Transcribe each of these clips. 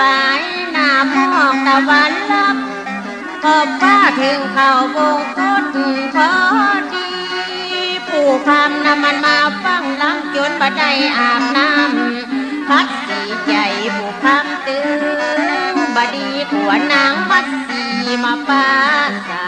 บายหน้ามองตะวันลับขอบฟ้าถึงเข้าวงกตพอดีผู้คำนำมันมาฟังล้ำจนบ่ได้อาบน้ำพัดสีใจผู้คำตื้อบดีผัวนางมัดสีมาป้าใส่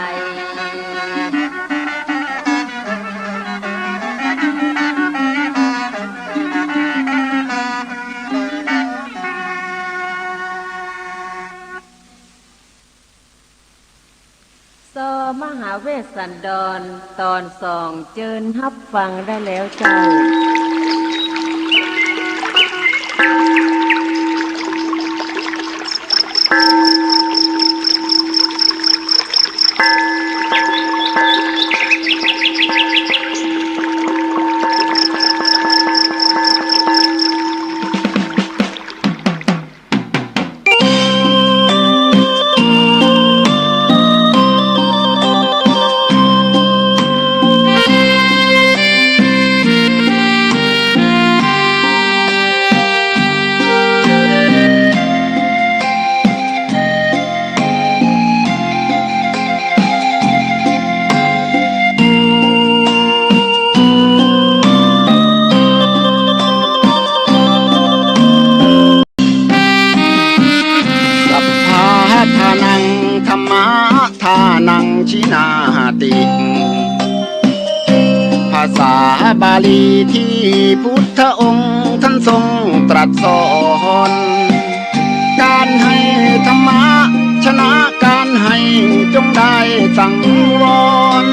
มหาเวสสันดรตอนสองเจิญฮับฟังได้แล้วเจ้าชินาติภาษาบาลีที่พุทธองค์ท่านทรงตรัสสอนการให้ธรรมะชนะการให้จงได้สังวร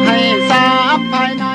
ให้ทราบภายใน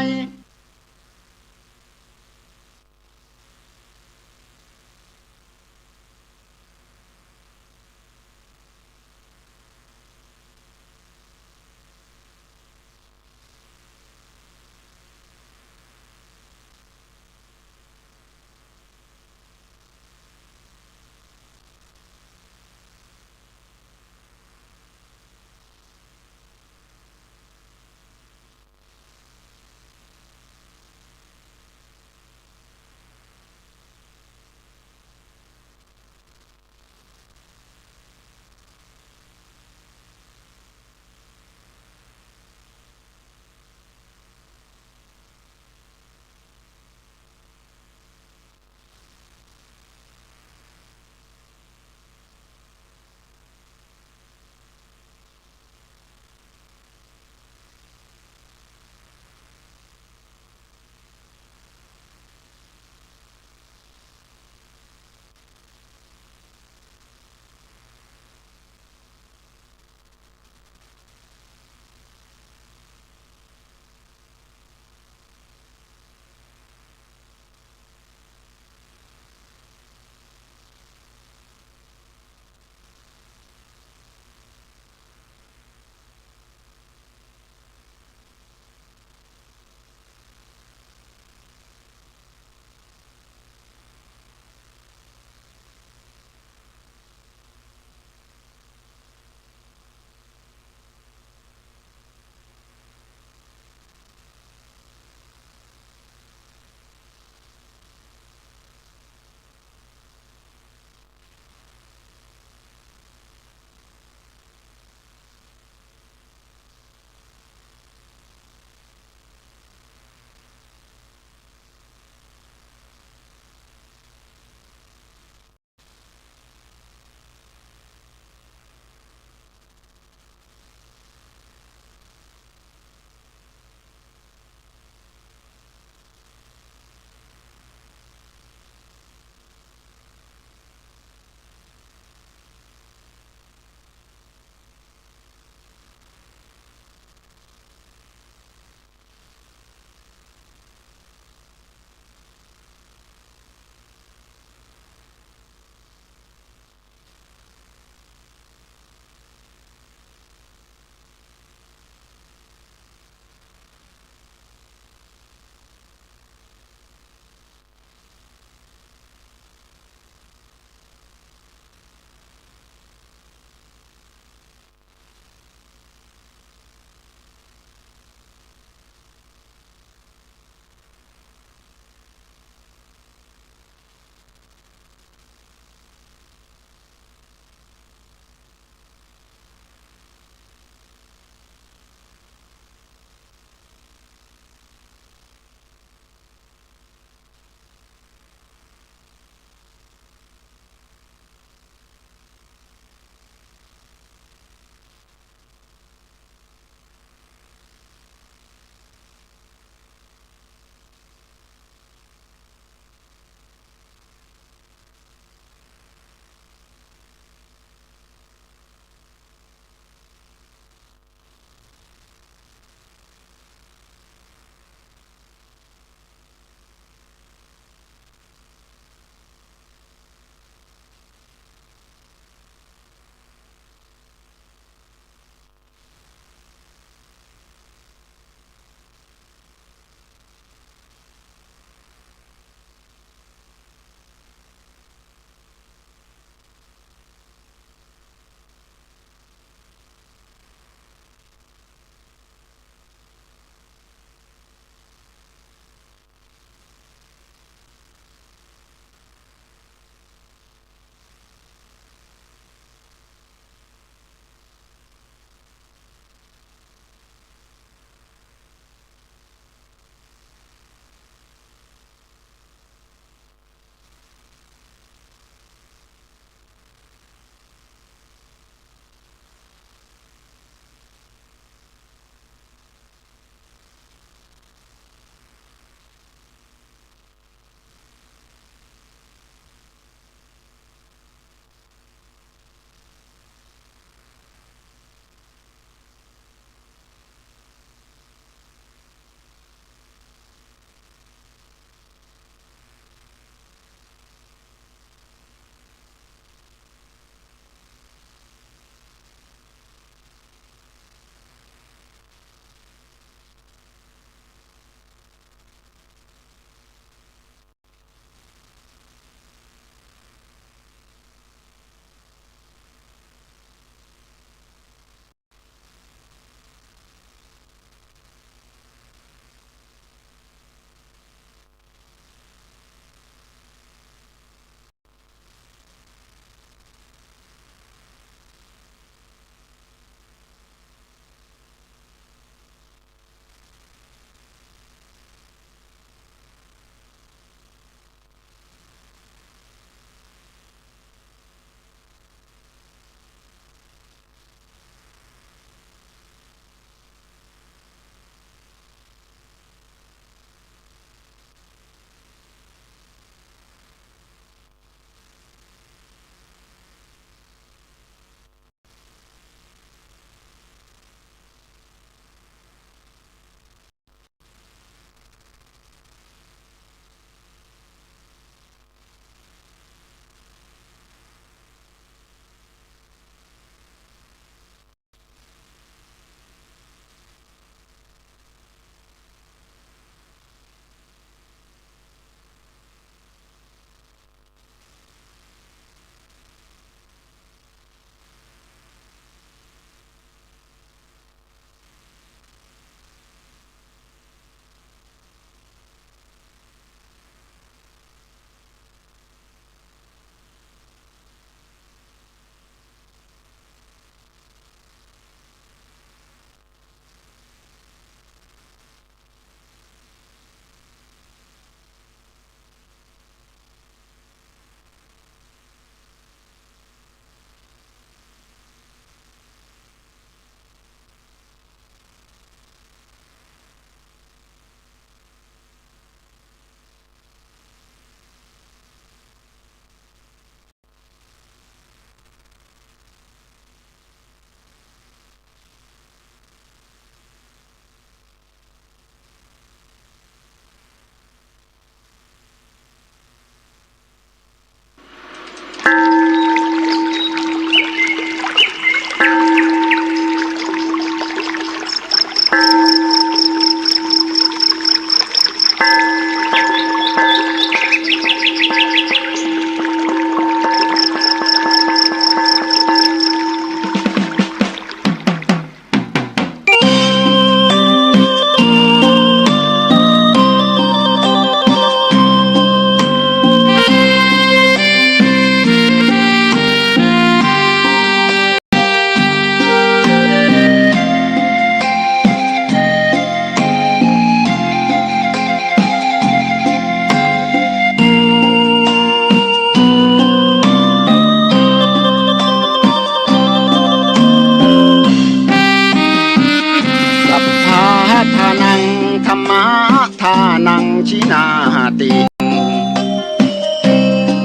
ท่านังชินาติ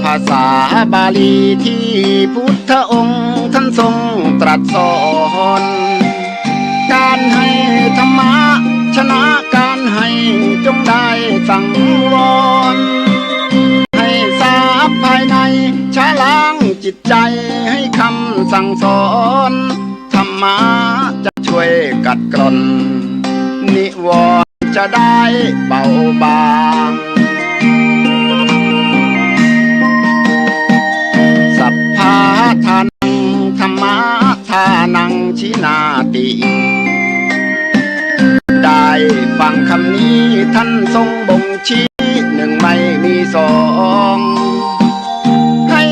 ภาษาบาลีที่พุทธองค์ท่านทรงตรัสสอนการให้ธรรมะชนะการให้จงได้สังวรให้ทราบภายในชะล้างจิตใจให้คำสั่งสอนธรรมะจะช่วยกัดกร่อนนิวรณ์จะได้เบาบางสัพพะทานังธรรมะทานังชินาติได้ฟังคำนี้ท่านทรงบ่งชี้หนึ่งไม่มีสองให้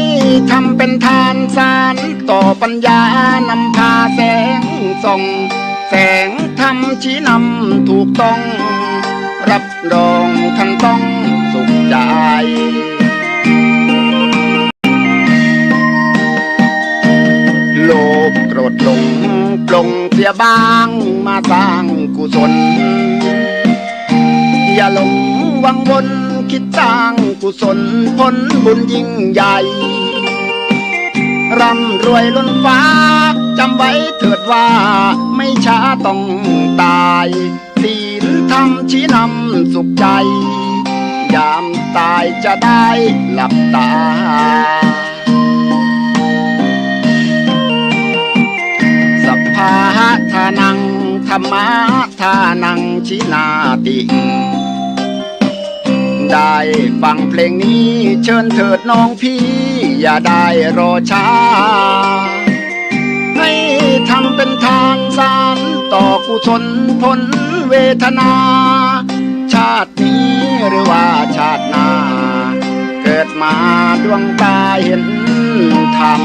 ทำเป็นทานสารต่อปัญญานำพาแสงส่องแสงธรรมชี้นำถูกต้องรับรองท่านต้องสุขใจโลภโกรธหลงปลงเสียบ้างมาสร้างกุศลอย่าหลงวังวนคิดสร้างกุศลผลบุญยิ่งใหญ่ร่ำรวยล้นฟ้าจำไว้เถิดว่าไม่ช้าต้องตายศีลธรรมชี้นำสุขใจยามตายจะได้หลับตาสัพพะทานังธรรมะทานังชินาติได้ฟังเพลงนี้เชิญเถิดน้องพี่อย่าได้รอช้าให้ทำเป็นทานสารต่อกุศลผลเวทนาชาตินี้หรือว่าชาติหน้าเกิดมาดวงตาเห็นธรรม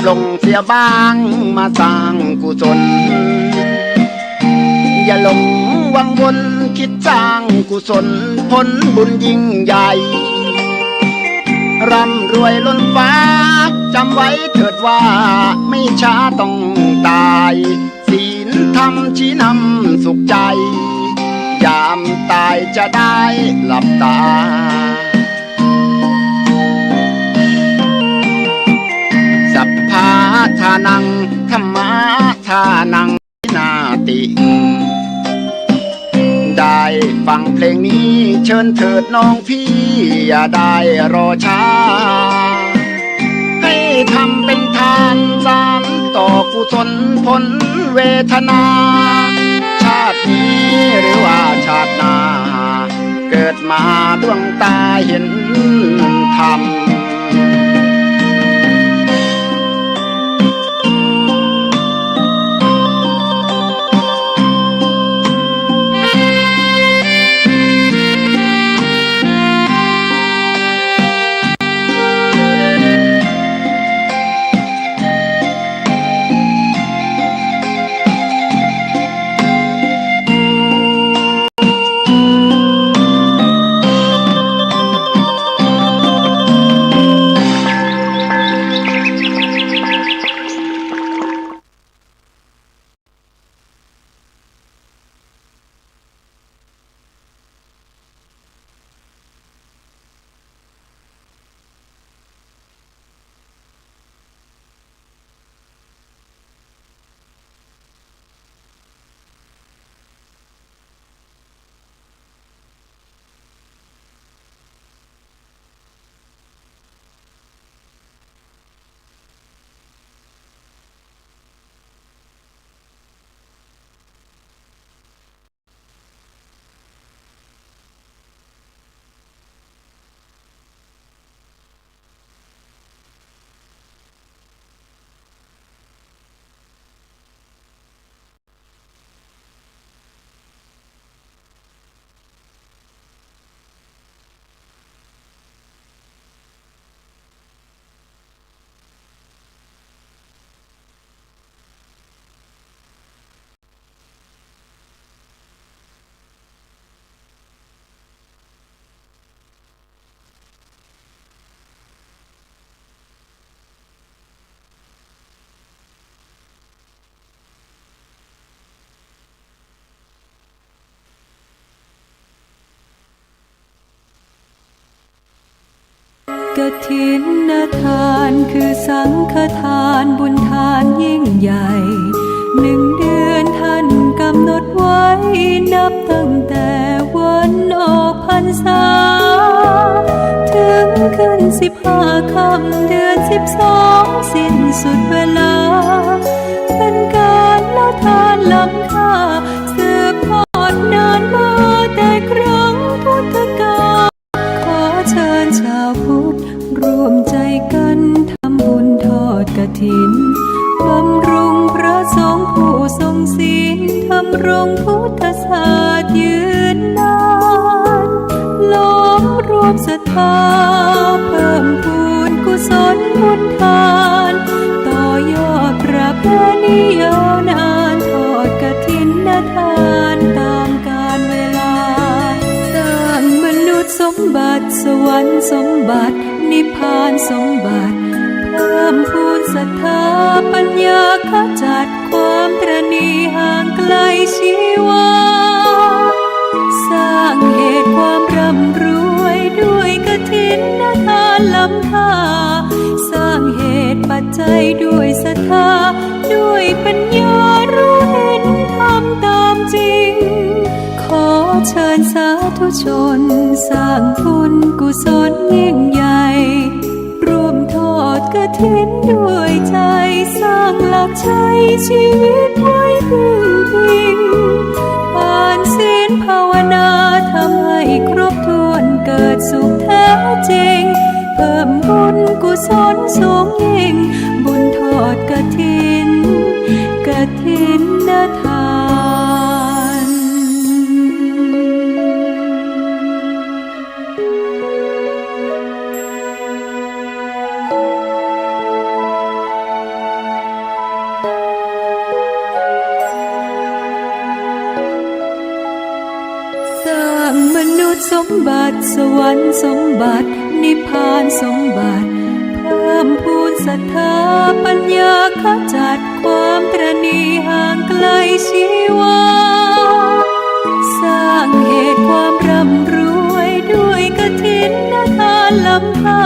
ลงเสียบ้างมาสร้างกุศลอย่าหลงวังวนคิดสร้างกุศลผลบุญยิ่งใหญ่ร่ำรวยล้นฟ้าจำไว้เถิดว่าไม่ช้าต้องตายศีลธรรมชี้นำสุขใจยามตายจะได้หลับตาสัพพะทานังธรรมะทานังชินาติได้ฟังเพลงนี้เชิญเถิดน้องพี่อย่าได้รอช้าให้ทำเป็นทานสารต่อกุศลผลเวทนาชาตินี้หรือว่าชาติหน้าเกิดมาดวงตาเห็นธรรม กฐินทานคือสังฆทานบุญทานยิ่งใหญ่1 เดือนท่านกำหนดไว้นับตั้งแต่วันออกพรรษาถึงขึ้น15 ค่ำเดือน12สิ้นสุดเวลาเป็นการละทานล้ำค่าสืบทอดนานมาแต่ครั้งพุทธกาลขอเชิญชาวพุทธร่วมใจกันทำบุญทอดกฐินบำรุงพระสงฆ์ผู้ทรงศีลทำรงพุทธศาสตร์ยืนนานล้อมรวมศรัทธาเพิ่มพูนกุศลบุญทานต่อยอดประเพณียาวนานทอดกฐินทานตามกาลเวลาสร้างมนุษย์สมบัติสวรรค์สมบัตินิพพานสมบัติเพิ่มพูนศรัทธาปัญญาขจัดความตระหนี่ห่างไกลชีวาสร้างเหตุความร่ำรวยด้วยกฐินทานล้ำค่าสร้างเหตุปัจจัยด้วยศรัทธาด้วยปัญญารู้เห็นทำตามจริงขอเชิญสาธุชนสร้างบุญกุศลยิ่งใหญ่ร่วมทอดกฐินด้วยใจสร้างหลักชัยชีวิตไว้พึ่งพิงทานศีลภาวนาทำให้ครบถ้วนเกิดสุขแท้จริงเพิ่มบุญกุศลสูงยิ่งบุญทอดกฐินทานสร้างมนุษย์สมบัติสวรรค์สมบัตินิพพานสมบัติเพิ่มพูนศรัทธาปัญญาขจัดความตระหนี่ห่างไกลชีวาสร้างเหตุความร่ำรวยด้วยกฐินทานล้ำค่า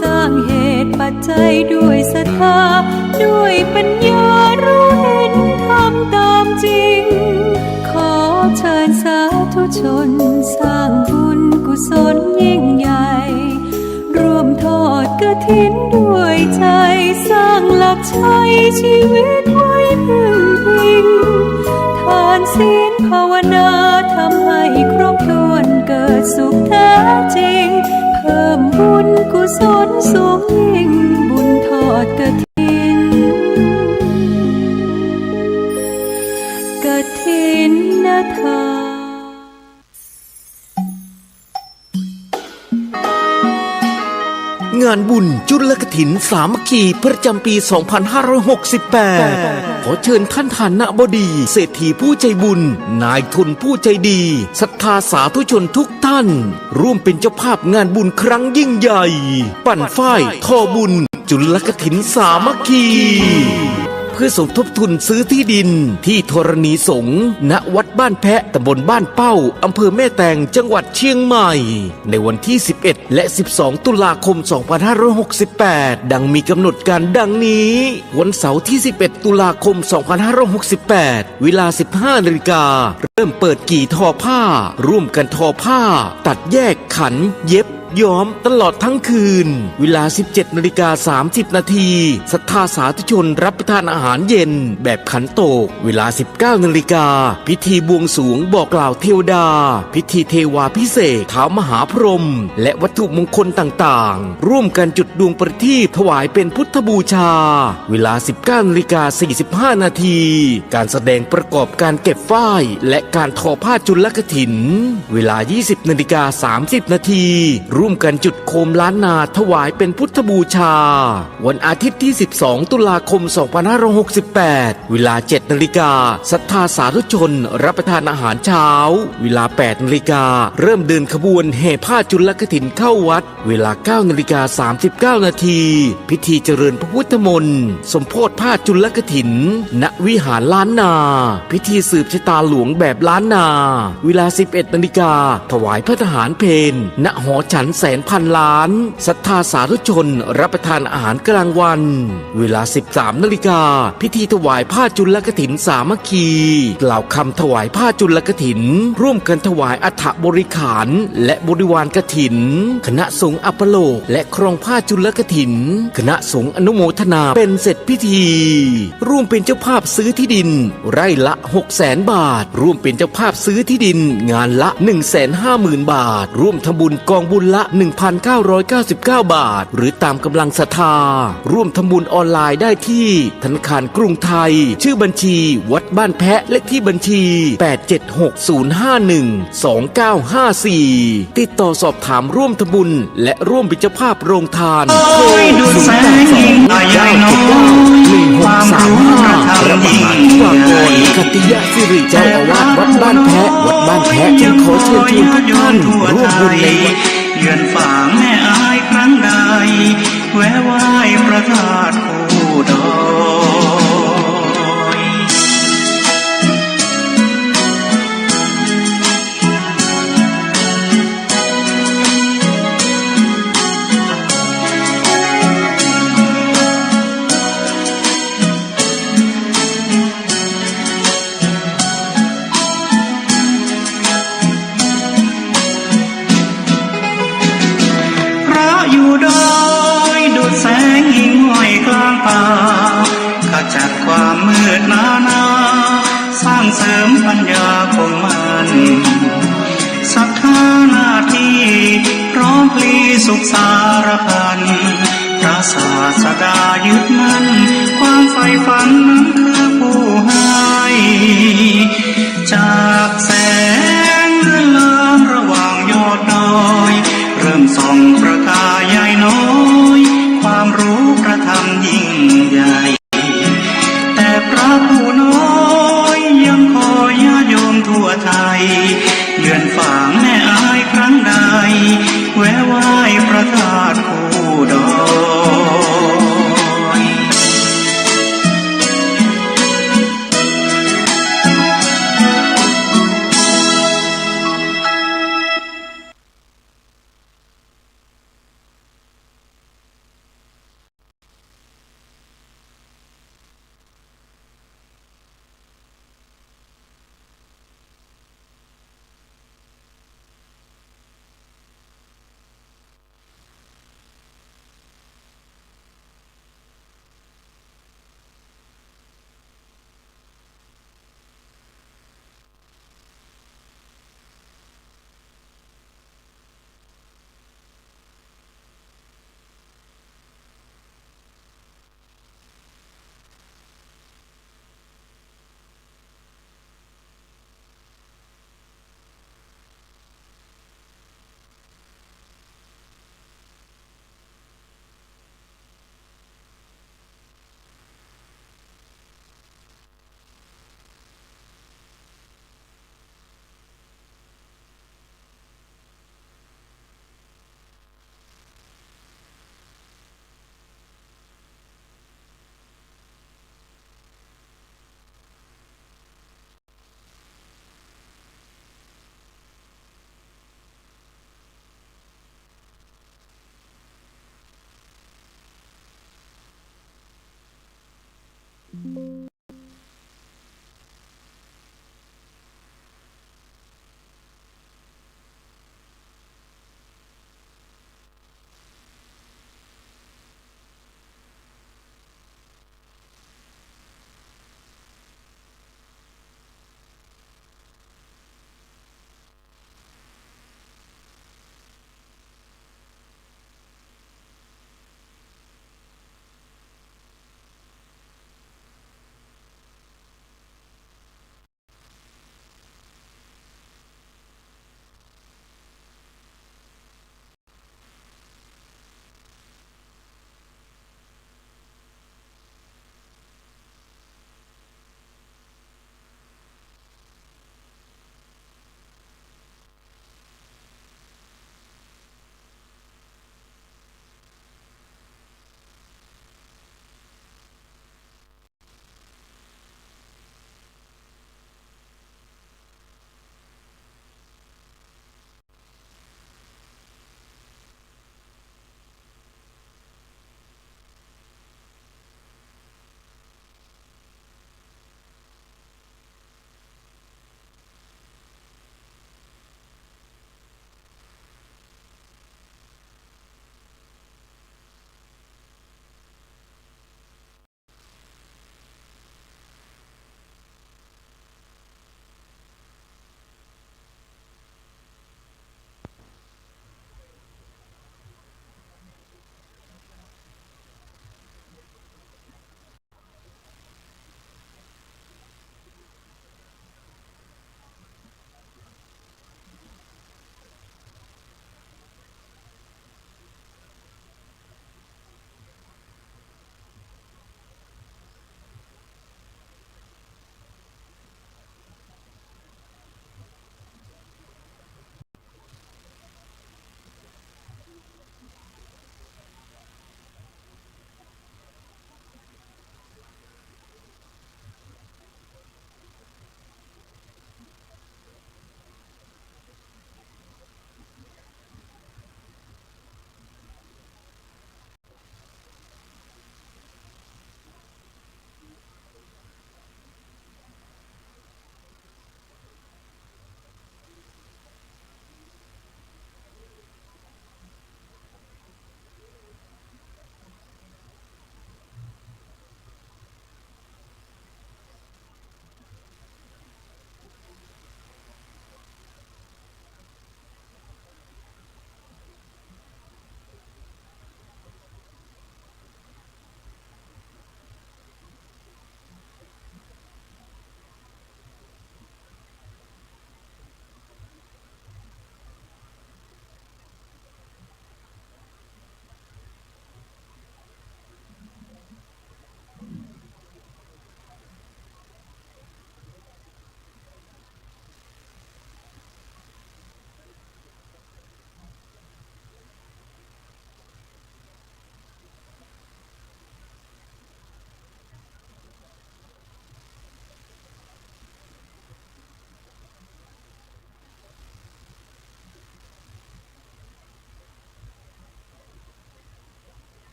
สร้างเหตุปัจจัยด้วยศรัทธาด้วยปัญญารู้เห็นทำตามจริงขอเชิญสาธุชนสร้างบุญกุศลยิ่งใหญ่ร่วมทอดกฐินด้วยใจสร้างหลักชัยชีวิตไว้พึ่งพิงทานศีลภาวนาทำให้ครบถ้วนเกิดสุขแท้จริงเพิ่มบุญกุศลสูงยิ่งบุญทอดกฐินทาน งานบุญจุลกฐินสามัคคีประจำปี 2568 ขอเชิญท่านฐานะบดีเศรษฐีผู้ใจบุญนายทุนผู้ใจดีศรัทธาสาธุชนทุกท่านร่วมเป็นเจ้าภาพงานบุญครั้งยิ่งใหญ่ปั่นฝ้ายทอบุญจุลกฐินสามัคคีเพื่อสมทบทุนซื้อที่ดินที่ธรณีสงฆ์ณวัดบ้านแพะตำบลบ้านเป้าอำเภอแม่แตงจังหวัดเชียงใหม่ในวันที่ 11 และ 12 ตุลาคม 2568 ดังมีกำหนดการดังนี้วันเสาร์ที่ 11 ตุลาคม 2568 เวลา 15 นาฬิกาเริ่มเปิดกี่ทอผ้าร่วมกันทอผ้าตัดแยกขันเย็บย้อมตลอดทั้งคืนเวลา 17:30 นาทีศรัทธาสาธุชนรับประทานอาหารเย็นแบบขันโตกเวลา 19 นาฬิกาพิธีบวงสรวงบอกกล่าวเทวดาพิธีเทวาพิเศษท้าวมหาพรหมและวัตถุมงคลต่างๆร่วมกันจุดดวงประทีปถวายเป็นพุทธบูชาเวลา 19:45 นาทีการแสดงประกอบการเก็บฝ้ายและการทอผ้าจุลกฐินเวลา 20:30 นาทีร่วมกันจุดโคมล้านนาถวายเป็นพุทธบูชาวันอาทิตย์ที่ 12 ตุลาคม 2568 เวลา 7 นาฬิกาศรัทธาสาธุชนรับประทานอาหารเช้าเวลา 8 นาฬิกาเริ่มเดินขบวนแห่ผ้าจุลกฐินเข้าวัดเวลา 9:39 นาทีพิธีเจริญพระพุทธมนต์สมโภชผ้าจุลกฐินณวิหารล้านนาพิธีสืบชะตาหลวงแบบล้านนาเวลา 11 นาฬิกาถวายพระทหารเพลณหอฉัน แสนพันล้านศรัทธาสาธุชนรับประทานอาหารกลางวัน เวลา 13 นาฬิกาพิธีถวายผ้าจุลกฐินสามัคคีกล่าวคำถวายผ้าจุลกฐินร่วมกันถวายอัฐบริขารและบริวารกฐินคณะสงฆ์อัปโลกและครองผ้าจุลกฐินคณะสงฆ์อนุโมทนาเป็นเสร็จพิธีร่วมเป็นเจ้าภาพซื้อที่ดินไร่ละ 600,000 บาทร่วมเป็นเจ้าภาพซื้อที่ดินงานละ 150,000 บาทร่วมทำบุญกองบุญละ 1,999 บาทหรือตามกำลังศรัทธาร่วมทำบุญออนไลน์ได้ที่ธนาคารกรุงไทยชื่อบัญชีวัดบ้านแพะเลขที่บัญชี 876-051-2954 ติดต่อสอบถามร่วมทำบุญและร่วมเป็นเจ้าภาพโรงทานโทร082-1635และมหาธิวากรกติยสิริเจ้าอาวาสวัดบ้านแพะวัดบ้านแพะจึงขอเชิญชวนทุกท่านร่วมบุญในวันเยือนฝ่างแม่อายครั้งใดแวะไหว้พระธาตุภูดอยอยู่ดอยดุจแสงหิ่งห้อยกลางป่าขจัดความมืดหนาสร้างเสริมปัญญาคงมันศรัทธาหน้าที่พร้อมพลีสุขสารพันพระศาสดายึดมั่นความใฝ่ฝันนั้นคือผู้ให้จากแสงเรืองรางระหว่างยอดดอยเริ่มส่องประกายใหญ่น้อยความรู้พระธรรมยิ่งใหญ่แต่พระผู้น้อยยังคอยญาติโยมทั่วไทยเยือนฝ่างแม่อายครั้งใดแวะไหว้พระธาตุภูดอย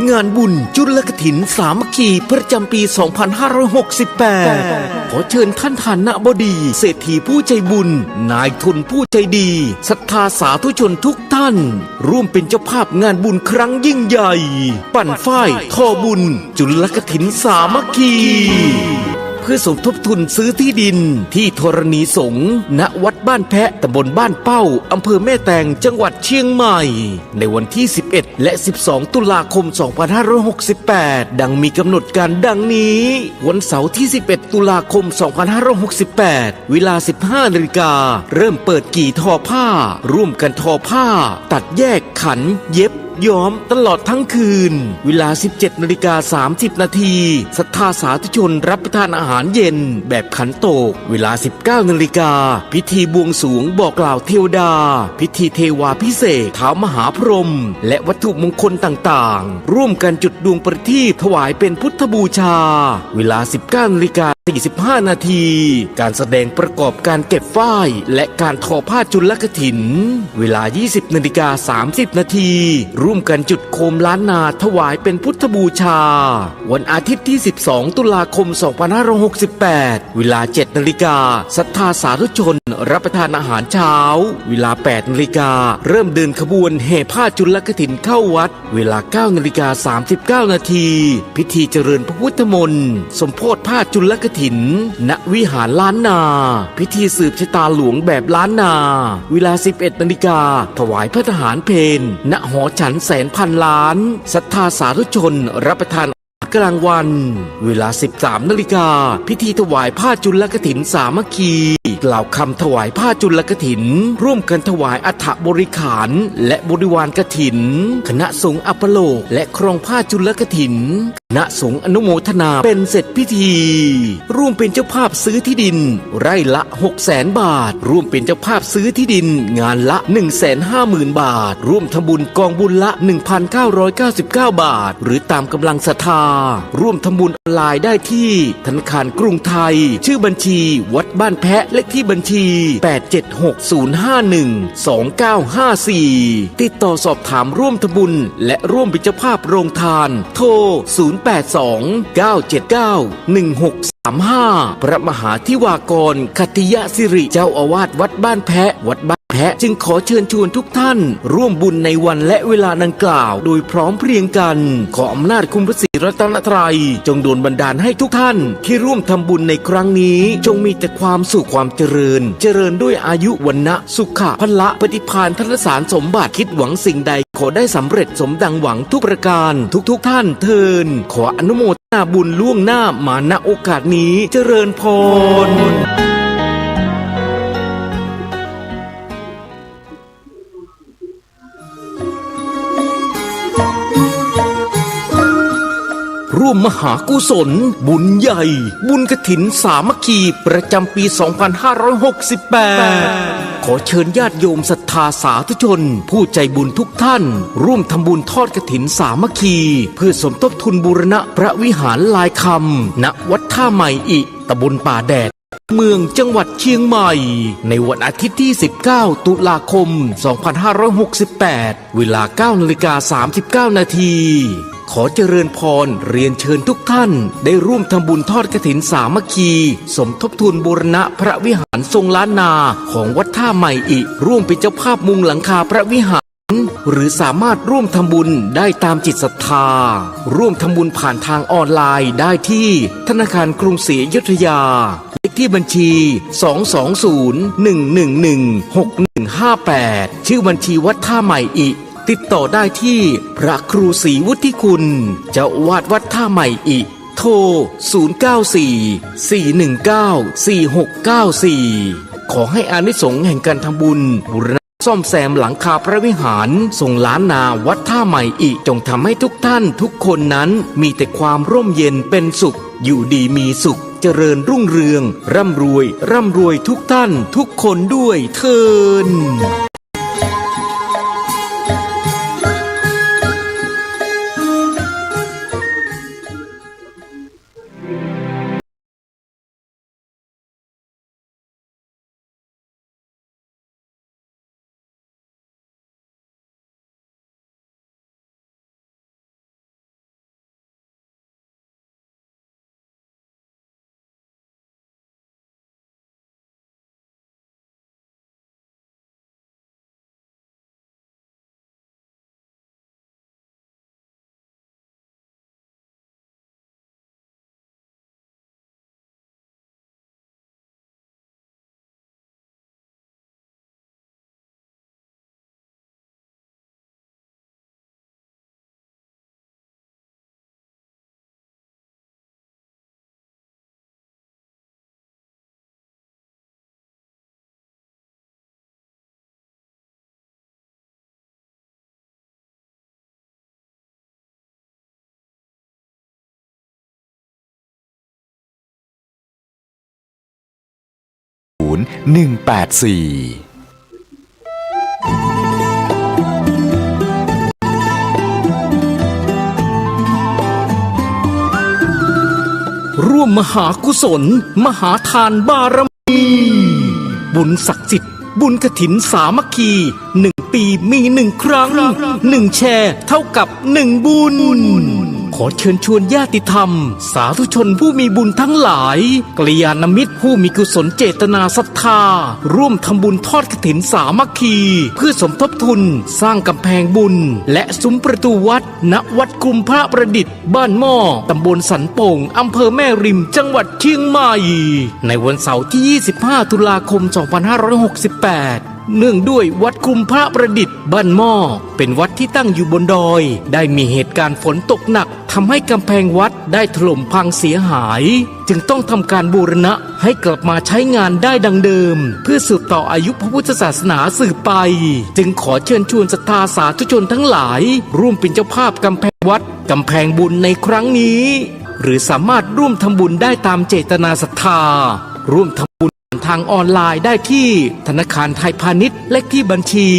งานบุญจุลกฐินสามัคคีประจำปี 2568 ขอเชิญท่านฐานะบดีเศรษฐีผู้ใจบุญนายทุนผู้ใจดีศรัทธาสาธุชนทุกท่านร่วมเป็นเจ้าภาพงานบุญครั้งยิ่งใหญ่ ปั่นฝ้ายทอบุญจุลกฐินสามัคคีเพื่อสมทบทุนซื้อที่ดินที่ธรณีสงฆ์ณวัดบ้านแพะตำบลบ้านเป้าอำเภอแม่แตงจังหวัดเชียงใหม่ในวันที่ 11 และ 12 ตุลาคม 2568 ดังมีกำหนดการดังนี้ วันเสาร์ที่ 11 ตุลาคม 2568 เวลา 15 นาฬิกาเริ่มเปิดกี่ทอผ้าร่วมกันทอผ้าตัดแยกขันเย็บย้อมตลอดทั้งคืนเวลา 17:30 นาทีศรัทธาสาธุชนรับประทานอาหารเย็นแบบขันโตกเวลา 19 นาฬิกาพิธีบวงสรวงบอกกล่าวเทวดาพิธีเทวาพิเศษท้าวมหาพรหมและวัตถุมงคลต่างๆร่วมกันจุดดวงประทีปถวายเป็นพุทธบูชาเวลา 19:45 นาทีการแสดงประกอบการเก็บฝ้ายและการทอผ้าจุลกฐินเวลา 20:30 นาทีร่วมกันจุดโคมล้านนาถวายเป็นพุทธบูชาวันอาทิตย์ที่ 12 ตุลาคม 2568 เวลา 7 นาฬิกาศรัทธาสาธุชนรับประทานอาหารเช้าเวลา 8 นาฬิกาเริ่มเดินขบวนแห่ผ้าจุลกฐินเข้าวัดเวลา 9:39 นาทีพิธีเจริญพระพุทธมนต์สมโภชผ้าจุลกฐินณวิหารล้านนาพิธีสืบชะตาหลวงแบบล้านนาเวลา 11 นาฬิกาถวายพระทหารเพลณหอฉันแสนพันล้านศรัทธาสาธุชนรับประทานกลางวันเวลา 13 นาฬิกาพิธีถวายผ้าจุลกฐินสามัคคีกล่าวคำถวายผ้าจุลกฐินร่วมกันถวายอัฐบริขารและบริวารกฐินคณะสงฆ์อัปโลกและครองผ้าจุลกฐินคณะสงฆ์อนุโมทนาเป็นเสร็จพิธีร่วมเป็นเจ้าภาพซื้อที่ดินไร่ละ 600,000 บาทร่วมเป็นเจ้าภาพซื้อที่ดินงานละ 150,000 บาทร่วมทำบุญกองบุญละ 1,999 บาทหรือตามกำลังศรัทธาร่วมทำบุญออนไลน์ได้ที่ธนาคารกรุงไทยชื่อบัญชีวัดบ้านแพะเลขที่บัญชี 876-051-2954 ติดต่อสอบถามร่วมทำบุญและร่วมเป็นเจ้าภาพโรงทานโทร 082-979-1635 พระมหาธิวากรคัตติยสิริเจ้าอาวาสวัดบ้านแพะวัดบ้านแพะจึงขอเชิญชวนทุกท่านร่วมบุญในวันและเวลาดังกล่าวโดยพร้อมเพรียงกันขออำนาจคุณพระศรีรัตนตรัยจงโดลบันดาลให้ทุกท่านที่ร่วมทำบุญในครั้งนี้จงมีแต่ความสุขความเจริญด้วยอายุวันนะสุขะพละปฏิภาณธนสารสมบัติคิดหวังสิ่งใดขอได้สำเร็จสมดังหวังทุกประการทุกท่านเทินขออนุโมทนาบุญล่วงหน้ามาณโอกาสนี้เจริญพรร่วมมหากุศลบุญใหญ่บุญกฐินสามัคคีประจำปี 2568 ขอเชิญญาติโยมศรัทธาสาธุชนผู้ใจบุญทุกท่านร่วมทำบุญทอดกฐินสามัคคีเพื่อสมทบทุนบูรณะพระวิหารลายคำณวัดท่าใหม่อิตำบลป่าแดดเมืองจังหวัดเชียงใหม่ในวันอาทิตย์ที่ 19 ตุลาคม 2568 เวลา 9:39 นาทีขอเจริญพรเรียนเชิญทุกท่านได้ร่วมทำบุญทอดกฐินสามัคคีสมทบทุนบูรณะพระวิหารทรงล้านนาของวัดท่าใหม่อิร่วมเป็นเจ้าภาพมุงหลังคาพระวิหารหรือสามารถร่วมทำบุญได้ตามจิตศรัทธาร่วมทำบุญผ่านทางออนไลน์ได้ที่ธนาคารกรุงศรีอยุธยาเลขที่บัญชี 220-111-6158 ชื่อบัญชีวัดท่าใหม่อิติดต่อได้ที่พระครูศรีวุฒิคุณเจ้าอาวาสวัดท่าใหม่อิโทร 094-419-4694 ขอให้อานิสงส์แห่งการทำบุญบูรณะซ่อมแซมหลังคาพระวิหารทรงล้านนาวัดท่าใหม่อิจงทำให้ทุกท่านทุกคนนั้นมีแต่ความร่มเย็นเป็นสุขอยู่ดีมีสุขเจริญรุ่งเรืองร่ำรวยทุกท่านทุกคนด้วยเทิน ร่วมมหากุศล มหาทานบารมี บุญศักดิ์สิทธิ์บุญกฐินสามัคคี1 ปีมี1 ครั้ง1 แชร์เท่ากับ1 บุญ ขอเชิญชวนญาติธรรม สาธุชนผู้มีบุญทั้งหลายกัลยาณมิตรผู้มีกุศลเจตนาศรัทธา ร่วมทำบุญทอดกฐินสามัคคี เพื่อสมทบทุนสร้างกำแพงบุญ และซุ้มประตูวัด ณ วัดกรุมพระประดิษฐ์ บ้านหม้อ ตำบลสันโป่ง อำเภอแม่ริม จังหวัดเชียงใหม่ ในวันเสาร์ที่ 25 ตุลาคม 2568 เนื่องด้วยวัดกรุมพระประดิษฐ์บ้านหม้อเป็นวัดที่ตั้งอยู่บนดอยได้มีเหตุการณ์ฝนตกหนักทำให้กำแพงวัดได้ถล่มพังเสียหายจึงต้องทำการบูรณะให้กลับมาใช้งานได้ดังเดิมเพื่อสืบต่ออายุพระพุทธศาสนาสืบไปจึงขอเชิญชวนศรัทธาสาธุชนทั้งหลายร่วมเป็นเจ้าภาพกำแพงวัดกำแพงบุญในครั้งนี้หรือสามารถร่วมทำบุญได้ตามเจตนาศรัทธาร่วมทำบุญทางออนไลน์ได้ที่ธนาคารไทยพาณิชย์เลขที่บัญชี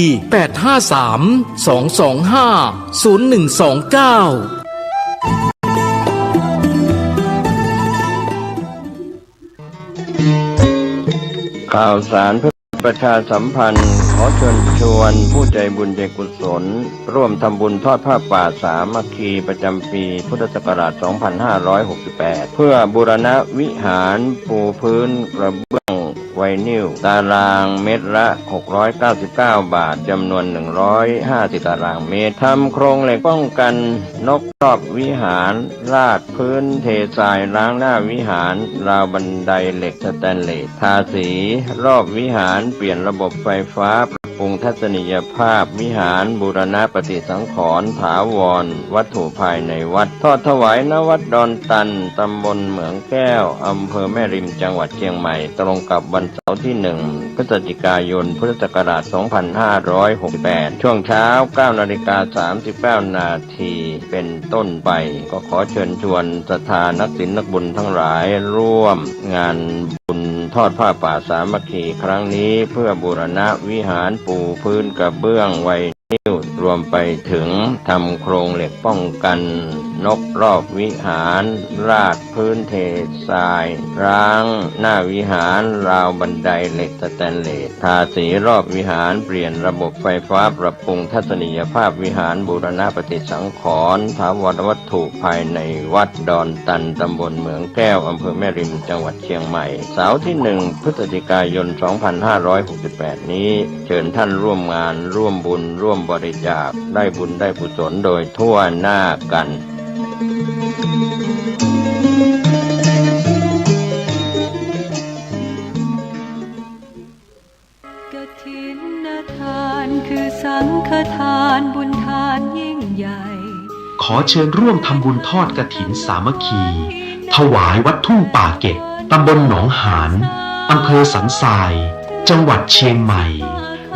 853-225-0129ข่าวสารเพื่อประชาสัมพันธ์ขอเชิญชวนผู้ใจบุญใจกุศลร่วมทำบุญทอดผ้าป่าสามัคคีประจำปีพุทธศักราช 2568 เพื่อบูรณะวิหารปูพื้นกระเบื้องไวนิลตารางเมตรละ 699 บาทจำนวน 150 ตารางเมตรทำโครงเหล็กป้องกันนกรอบวิหารราดพื้นเททรายล้างหน้าวิหารราวบันไดเหล็กสแตนเลสทาสีรอบวิหารเปลี่ยนระบบไฟฟ้าปรับปรุงทัศนียภาพวิหารบูรณะปฏิสังขรณ์ถาวรวัตถุภายในวัดทอดถวายณวัดดอนตันตำบลเหมืองแก้วอำเภอแม่ริมจังหวัดเชียงใหม่ตรงกับวันเสาร์ที่ 1 พฤศจิกายนพุทธศักราช 2568 ช่วงเช้า 9:39 นาทีเป็นต้นไปก็ขอเชิญชวนศรัทธานักศีลนักบุญทั้งหลายร่วมงานบุญทอดผ้าป่าสามัคคีครั้งนี้เพื่อบูรณะวิหารปูพื้นกระเบื้องไวนิลรวมไปถึงทำโครงเหล็กป้องกันนกรอบวิหารราดพื้นเททรายร้างหน้าวิหารราวบันไดเหล็กสแตนเลสทาสีรอบวิหารเปลี่ยนระบบไฟฟ้าปรับปรุงทัศนียภาพวิหารบูรณะปฏิสังขรณ์ถาวรวัตถุภายในวัดดอนตันตำบลเหมืองแก้วอำเภอแม่ริมจังหวัดเชียงใหม่เสาร์ที่ 1 พฤศจิกายน 2568 นี้เชิญท่านร่วมงานร่วมบุญร่วมบริจาคได้บุญได้กุศลโดยทั่วหน้ากันกฐินทานคือสังฆทานบุญทานยิ่งใหญ่ ขอเชิญร่วมทำบุญทอดกฐินสามัคคี ถวายวัดทุ่งป่าเก็บตำบลหนองหานอำเภอสันทรายจังหวัดเชียงใหม่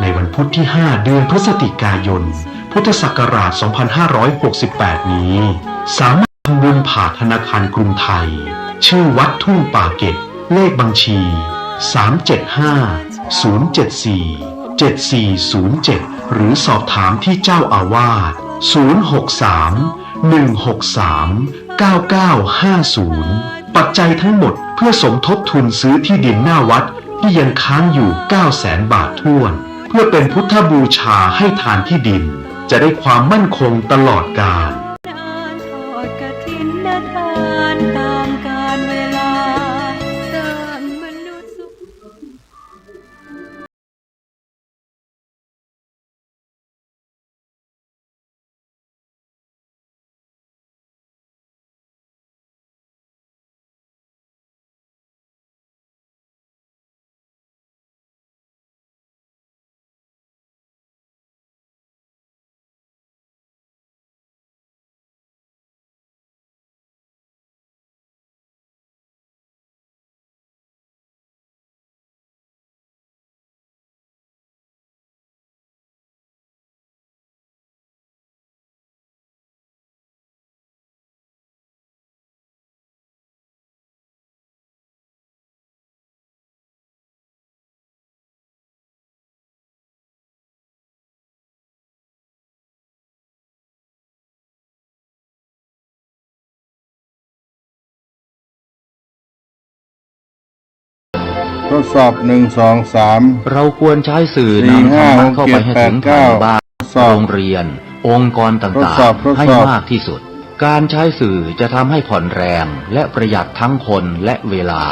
ในวันพุธที่ 5 เดือนพฤศจิกายนพุทธศักราช 2568 นี้สามารถทำบุญผ่านธนาคารกรุงไทยชื่อวัดทุ่งป่าเก็บเลขบัญชี 375-074-7407 หรือสอบถามที่เจ้าอาวาส 063-163-9950 ปัจจัยทั้งหมดเพื่อสมทบทุนซื้อที่ดินหน้าวัดที่ยังค้างอยู่ 900,000 บาทถ้วนเพื่อเป็นพุทธบูชาให้ทานที่ดินจะได้ความมั่นคงตลอดกาล ทดสอบ1 2 3เราควรใช้สื่อนำธรรมะเข้าไปให้ถึงภายในบ้านโรงเรียนองค์กรต่างๆให้มากที่สุดการใช้สื่อจะทำให้ผ่อนแรงและประหยัดทั้งคนและเวลา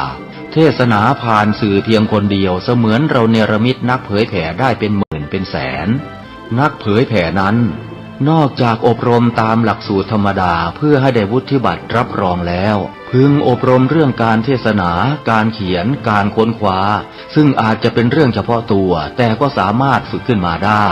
เทศนาผ่านสื่อเพียงคนเดียวเสมือนเราเนรมิตนักเผยแผ่ได้เป็นหมื่นเป็นแสนนักเผยแผ่นั้นนอกจากอบรมตามหลักสูตรธรรมดาเพื่อให้ได้วุฒิบัตรรับรองแล้วพึงอบรมเรื่องการเทศนาการเขียนการค้นคว้าซึ่งอาจจะเป็นเรื่องเฉพาะตัวแต่ก็สามารถฝึกขึ้นมาได้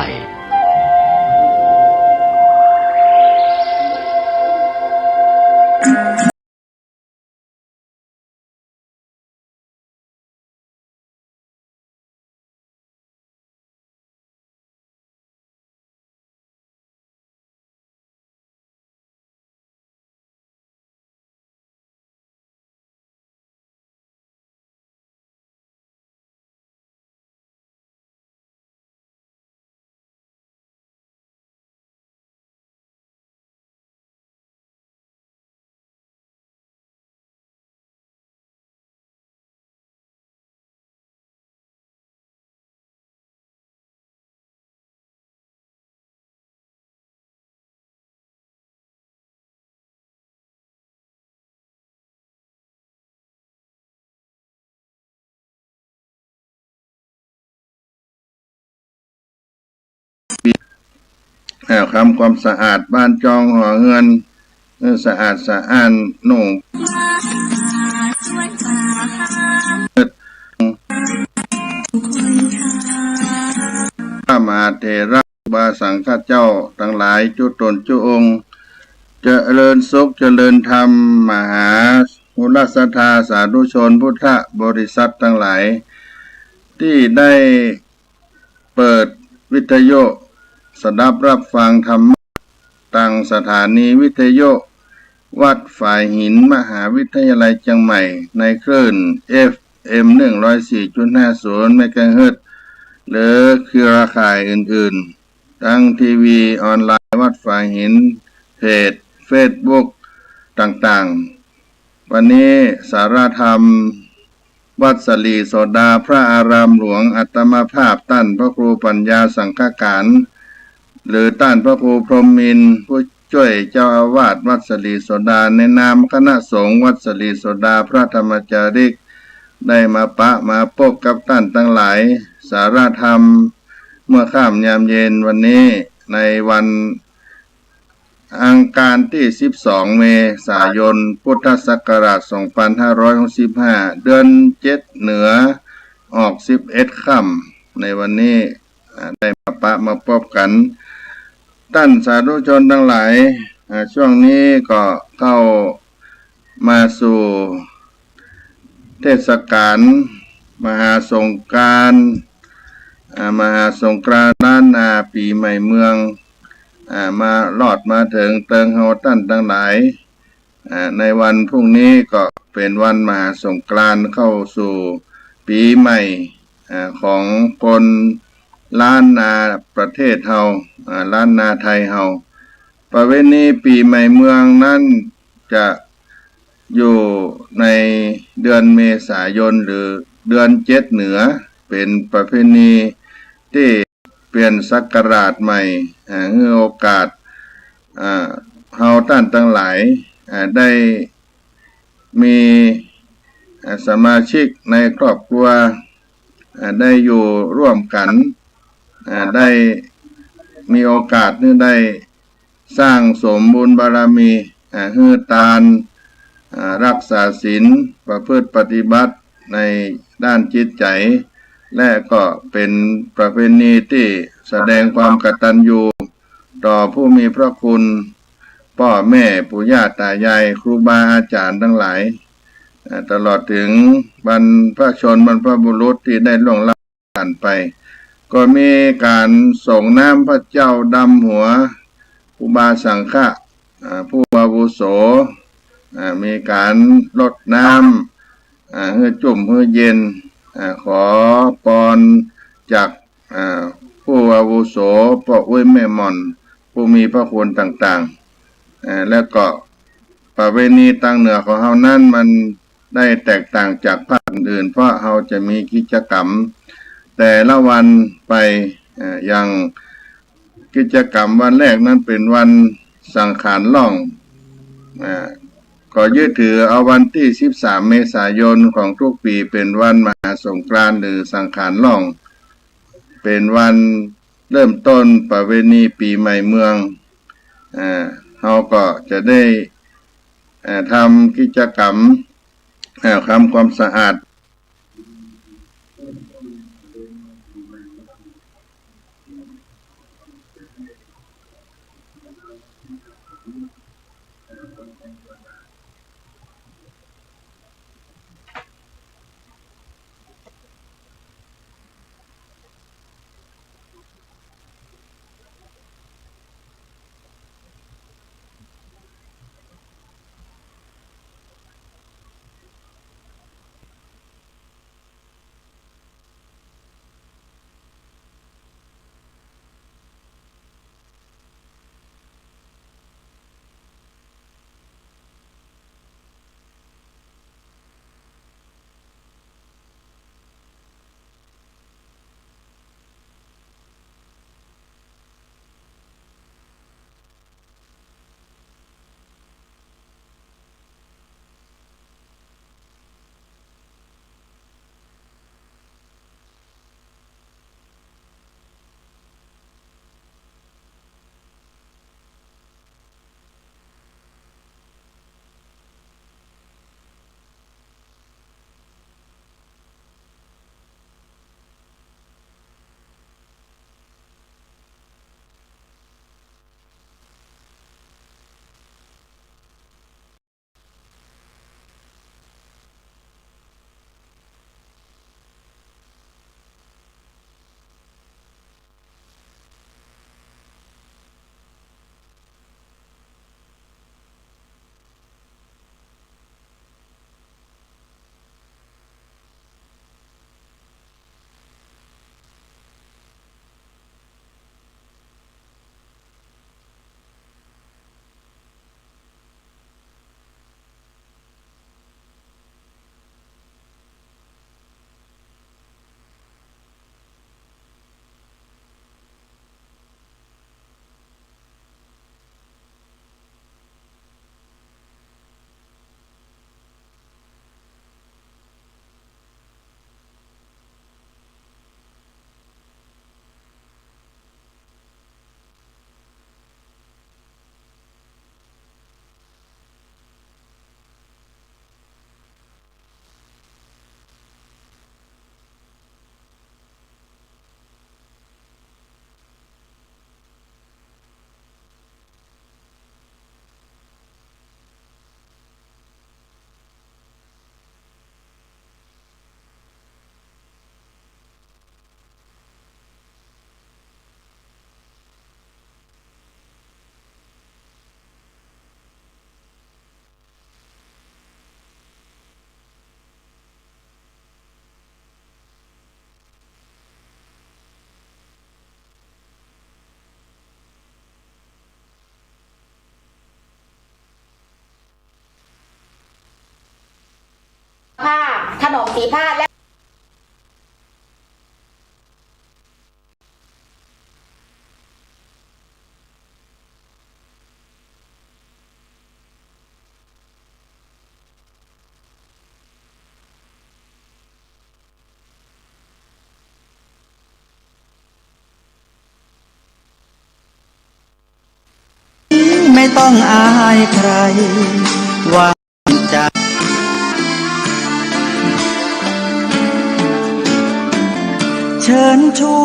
ทำความสะอาดบ้านจองหอเงินสะอาดสะอ้านหนุ่งพระมหาเถระบาสังฆเจ้าทั้งหลายจุตนจุองค์เจริญสุขเจริญธรรมมหาอุลศรัทธาสาธุชนพุทธบริษัททั้งหลายที่ได้เปิดวิทยุสดับรับฟังธรรมะตั้งสถานีวิทยุวัดฝ่ายหินมหาวิทยาลัยเชียงใหม่ในคลื่น FM 104.50 เมกะเฮิรตซ์หรือเครือข่ายอื่นๆทั้งทีวีออนไลน์วัดฝ่ายหินเพจ Facebook ต่างๆวันนี้สาระธรรมวัดสลีโสดาพระอารามหลวงอัตมภาพท่านพระครูปัญญาสังฆการหรือท่านพระครูพรหมินทร์ผู้ช่วยเจ้าอาวาสวัดสลีโสดาในนามคณะสงฆ์วัดสลีโสดาพระธรรมจาริกได้มาพบกับท่านทั้งหลายสาระธรรมเมื่อค่ำยามเย็นวันนี้ในวันอังคารที่12เมษายนพุทธศักราช2565เดือน7เหนือออก11ค่ำในวันนี้ได้มาพบกันท่านสาธุชนทั้งหลายช่วงนี้ก็เข้ามาสู่เทศกาลมหาสงกรานต์ล้านนาปีใหม่เมืองมาลอดมาถึงเติงเฮาท่านทั้งหลายในวันพรุ่งนี้ก็เป็นวันมหาสงกรานต์เข้าสู่ปีใหม่ของคนล้านนาประเทศเฮาล้านนาไทยเฮาประเวณีปีใหม่เมืองนั้นจะอยู่ในเดือนเมษายนหรือเดือน7เหนือเป็นประเพณีที่เปลี่ยนศักราชใหม่ให้โอกาสเฮาท่านทั้งหลายได้มีสมาชิกในครอบครัวได้อยู่ร่วมกันได้มีโอกาสนี้ได้สร้างสมบุญบารมีฮือทานรักษาศีลประพฤติปฏิบัติในด้านจิตใจและก็เป็นประเพณีที่แสดงความกตัญญูต่อผู้มีพระคุณพ่อแม่ปู่ย่าตายายครูบาอาจารย์ทั้งหลายตลอดถึงบรรพชนบรรพบุรุษที่ได้ล่วงลับผ่านไปก็มีการส่งน้ำพระเจ้าดำหัวครูบาสังฆะผู้อาวุโสมีการลดน้ำเพื่อจุ่มเพื่อเย็นขอพรจากผู้อาวุโสพ่ออุ้ยแม่หม่อนผู้มีพระคุณต่างๆแล้วก็ประเพณีทางเหนือของเฮานั้นมัน ได้แตกต่างจากภาคอื่นเพราะเราจะมีกิจกรรมแต่ละวันไปอย่างกิจกรรมวันแรกนั้นเป็นวันสังขารล่องก็ยึดถือเอาวันที่13เมษายนของทุกปีเป็นวันมหาสงกรานต์หรือสังขารล่องเป็นวันเริ่มต้นประเวณีปีใหม่เมืองเราก็จะได้ทำกิจกรรมทำความสะอาดผ้าขนมสีผ้าและไม่ต้องอายใครว่าจะเชิญชวน